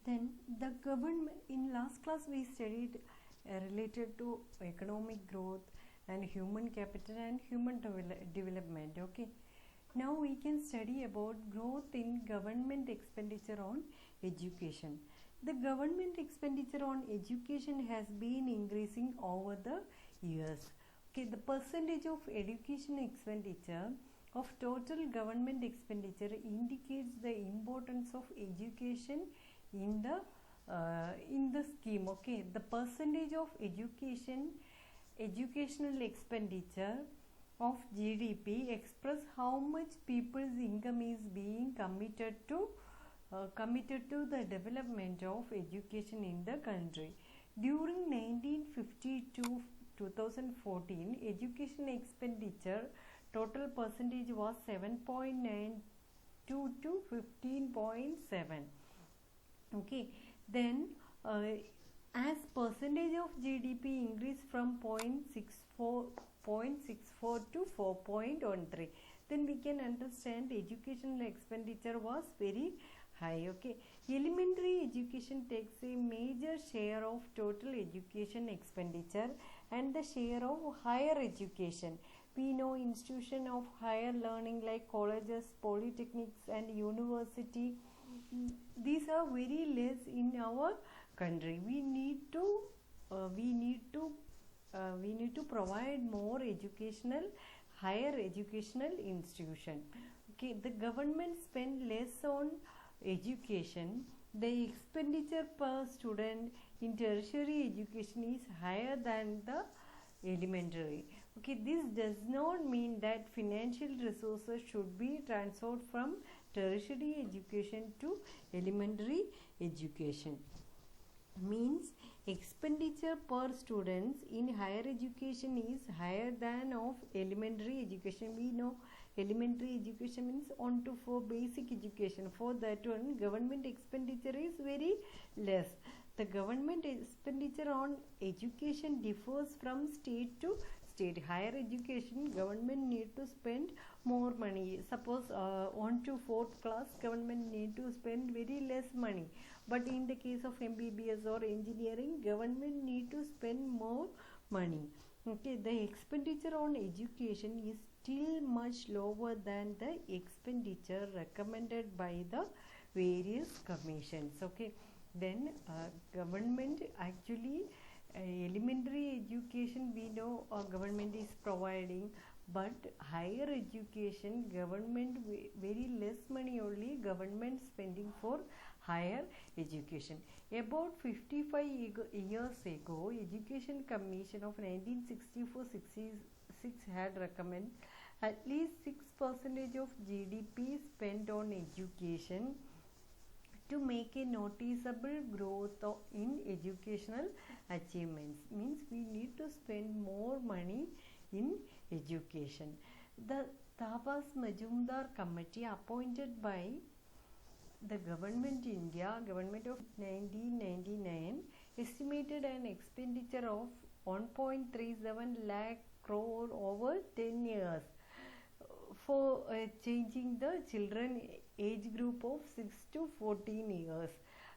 Then the government, in last class we studied related to economic growth and human capital and human development. Okay, now we can study about growth in government expenditure on education. The government expenditure on education has been increasing over the years. Okay, the percentage of education expenditure of total government expenditure indicates the importance of education in the scheme. Okay, the percentage of educational expenditure of GDP express how much people's income is being committed to the development of education in the country. During 1950 to 2014, education expenditure total percentage was 7.92 to 15.7. Okay, then as percentage of GDP increased from 0.64 to 4.13, then we can understand educational expenditure was very high. Okay, elementary education takes a major share of total education expenditure and the share of higher education. We know institution of higher learning like colleges, polytechnics and university, these are very less in our country. We need to provide more higher educational institution. Okay, the government spend less on education. The expenditure per student in tertiary education is higher than the elementary. Okay, this does not mean that financial resources should be transferred from tertiary education to elementary education. Means expenditure per students in higher education is higher than of elementary education. We know elementary education means 1 to 4 basic education. For that one, government expenditure is very less. The government expenditure on education differs from state to state. Higher education, government need to spend more money. Suppose 1 to 4th class, government need to spend very less money. But in the case of MBBS or engineering, government need to spend more money. Okay, the expenditure on education is still much lower than the expenditure recommended by the various commissions. Okay, then government actually elementary education we know government is providing, but higher education government very less money only government spending for higher education. About 55 years ago, Education Commission of 1964-66 had recommended at least 6% of GDP spent on education to make a noticeable growth in educational achievements. Means we need to spend more money in education. The Tabas Majumdar Committee appointed by the government government of 1999 estimated an expenditure of 1.37 lakh crore over 10 years for changing the children age group of 6 to 14 years.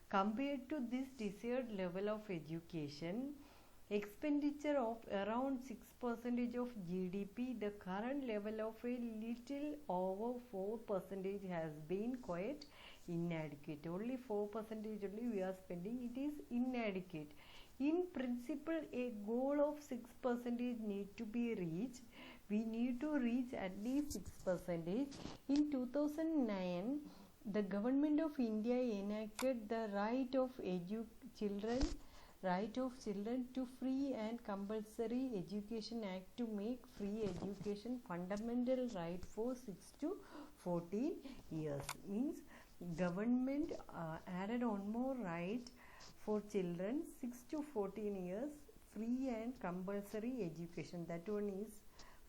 Compared to this desired level of education expenditure of around 6% of GDP, the current level of a little over 4% has been quite inadequate. Only 4% only we are spending, it is inadequate. In principle, a goal of 6% need to be reached. We need to reach at least 6%. In 2009, the government of India enacted the Right of Children to Free and Compulsory Education Act to make free education fundamental right for 6 to 14 years. Means government added one more right for children 6 to 14 years, free and compulsory education. That one is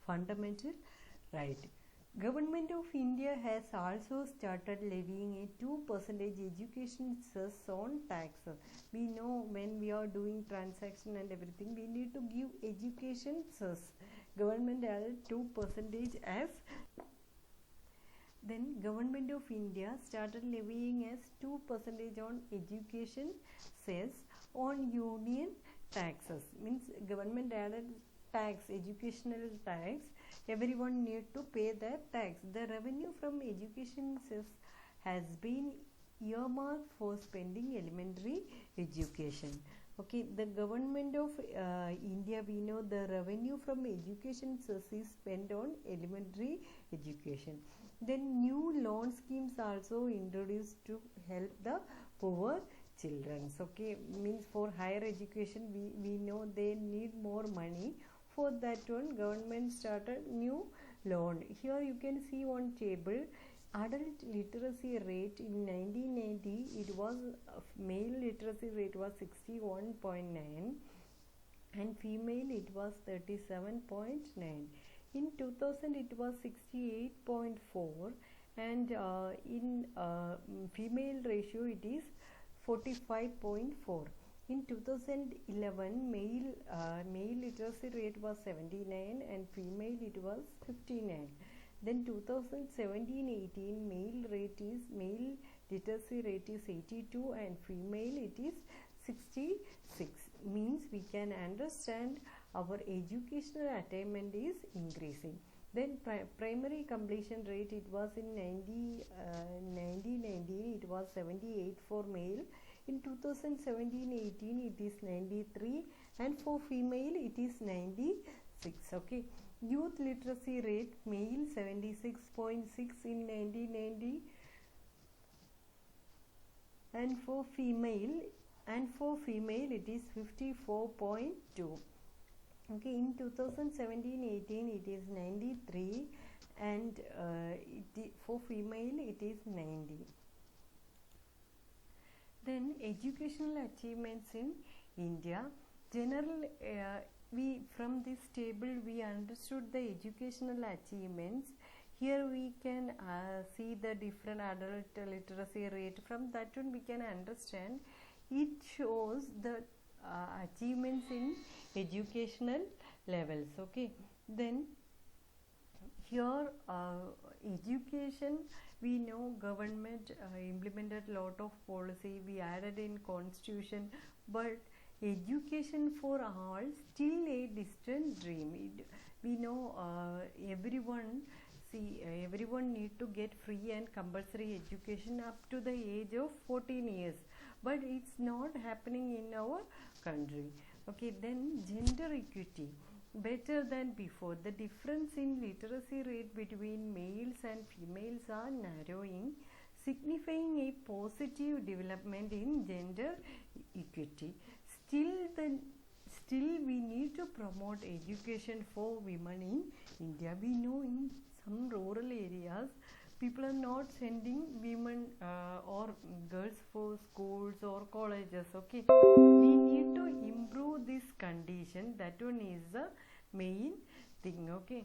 fundamental right. Government of India has also started levying a 2% education cess on taxes. We know when we are doing transaction and everything, we need to give education cess. Government added 2% as Then Government of India started levying as 2% on education cess on union taxes. Means government added tax, educational tax. Everyone need to pay that tax. The revenue from education cess has been earmarked for spending elementary education. Okay, the government of India, we know the revenue from education cess is spent on elementary education. Then new loan schemes also introduced to help the poor children. Okay, means for higher education we know they need more money. For that one, government started new loan. Here you can see one table. Adult literacy rate in 1990, it was male literacy rate was 61.9 and female it was 37.9. In 2000 it was 68.4 and in female ratio it is 45.4. In 2011 male literacy rate was 79 and female it was 59. Then 2017-18 male literacy rate is 82 and female it is 66. Means we can understand our educational attainment is increasing. Then primary completion rate, it was in 1919 it was 78 for male. In 2017-18 it is 93 and for female it is 96. Okay, youth literacy rate male 76.6 in 1990 and for female it is 54.2. Okay, in 2017-18 it is 93 and for female it is 90. Then educational achievements in India. General, we from this table we understood the educational achievements. Here we can see the different adult literacy rate. From that one we can understand. It shows the achievements in educational levels. Okay, then here education, we know government implemented lot of policy, we added in constitution, but education for all still a distant dream. We know everyone need to get free and compulsory education up to the age of 14 years, but it's not happening in our country. Okay, then gender equity better than before. The difference in literacy rate between males and females are narrowing, signifying a positive development in gender equity. Still we need to promote education for women in India. We know in some rural areas people are not sending women or girls for schools or colleges. Okay, we need to improve this condition. That one is the main thing. Okay,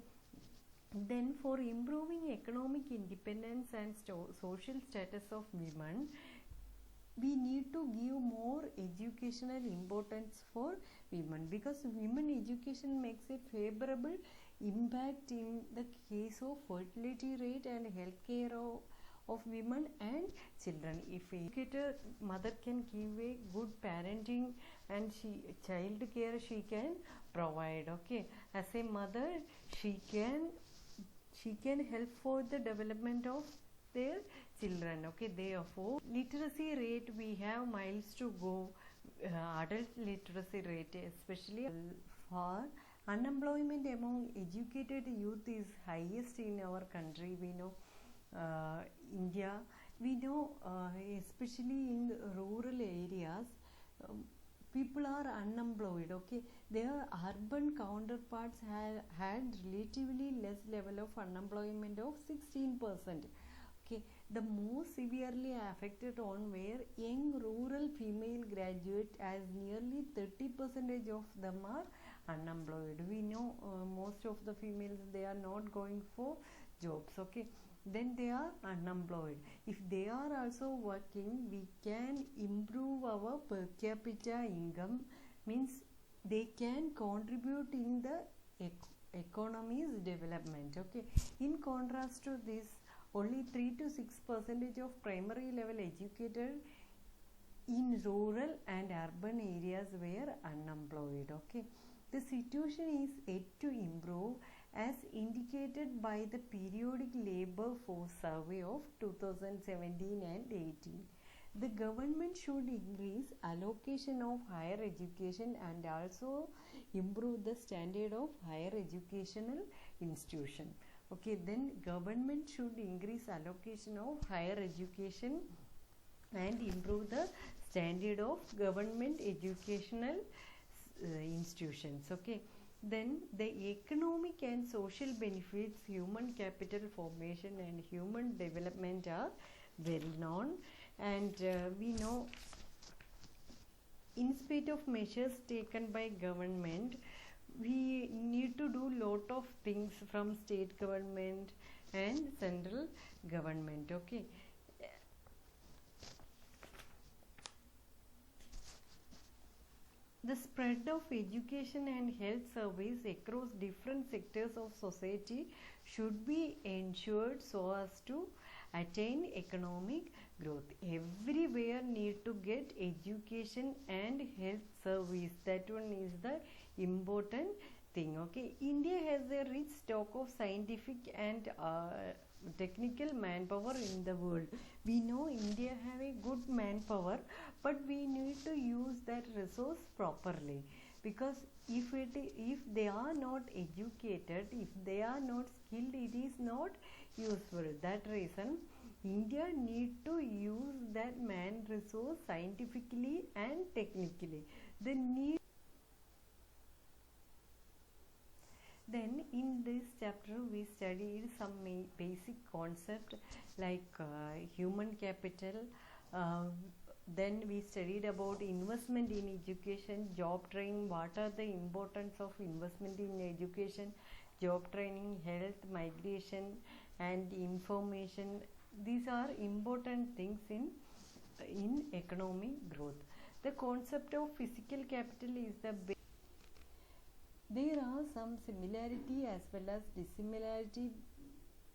then for improving economic independence and social status of women, we need to give more educational importance for women, because women education makes a favorable impact in the case of fertility rate and healthcare of women and children. If educated mother can give a good parenting and child care she can provide. Okay, as a mother she can help for the development of their children. Okay, therefore literacy rate, we have miles to go. Adult literacy rate, especially for unemployment among educated youth, is highest in our country. We know India, we know especially in rural areas people are unemployed. Okay, their urban counterparts had relatively less level of unemployment of 16%. Okay, the most severely affected on were young rural female graduates, as nearly 30% of them are unemployed. We know most of the females, they are not going for jobs. Okay, then they are unemployed. If they are also working, we can improve our per capita income, means they can contribute in the economy's development. Okay, in contrast to this, only 3 to 6% of primary level educated in rural and urban areas were unemployed. Okay, the situation is yet to improve as indicated by the periodic labor force survey of 2017 and 18. The government should increase allocation of higher education and also improve the standard of higher educational institution. Okay, then government should increase allocation of higher education and improve the standard of government educational institutions. Okay, then the economic and social benefits, human capital formation and human development are well known, and we know in spite of measures taken by government, we need to do lot of things from state government and central government. Okay, the spread of education and health service across different sectors of society should be ensured so as to attain economic growth. Everywhere need to get education and health service. That one is the important thing. Okay, India has a rich stock of scientific and technical manpower in the world. We know India have a good manpower, but we need to use that resource properly, because if they are not educated, if they are not skilled, it is not useful. That reason India need to use that man resource scientifically and technically. Then in this chapter we studied some basic concept like human capital. Then we studied about investment in education, job training, what are the importance of investment in education, job training, health, migration and information. These are important things in economic growth. The concept of physical capital is the base. There are some similarity as well as dissimilarity,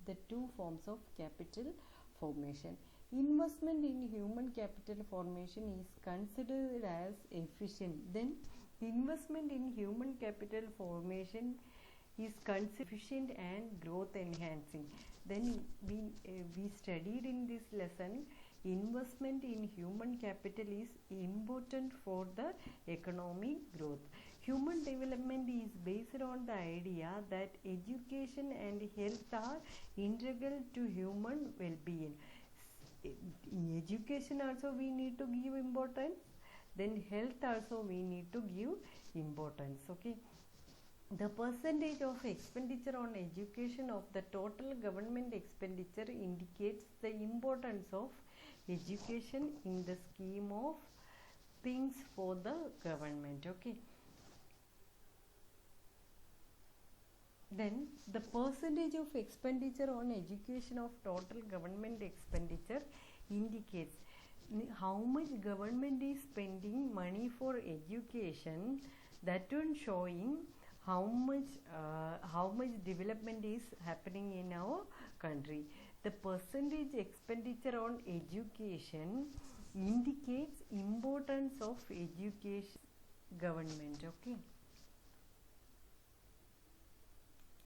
the two forms of capital formation. Investment in human capital formation is considered as efficient. Then investment in human capital formation is considered efficient and growth enhancing. Then we studied in this lesson, investment in human capital is important for the economic growth. Human development is based on the idea that education and health are integral to human well-being. In education also we need to give importance, then health also we need to give importance. Okay, the percentage of expenditure on education of the total government expenditure indicates the importance of education in the scheme of things for the government. Okay, then the percentage of expenditure on education of total government expenditure indicates how much government is spending money for education. That one showing how much development is happening in our country. The percentage expenditure on education indicates importance of education government. Okay.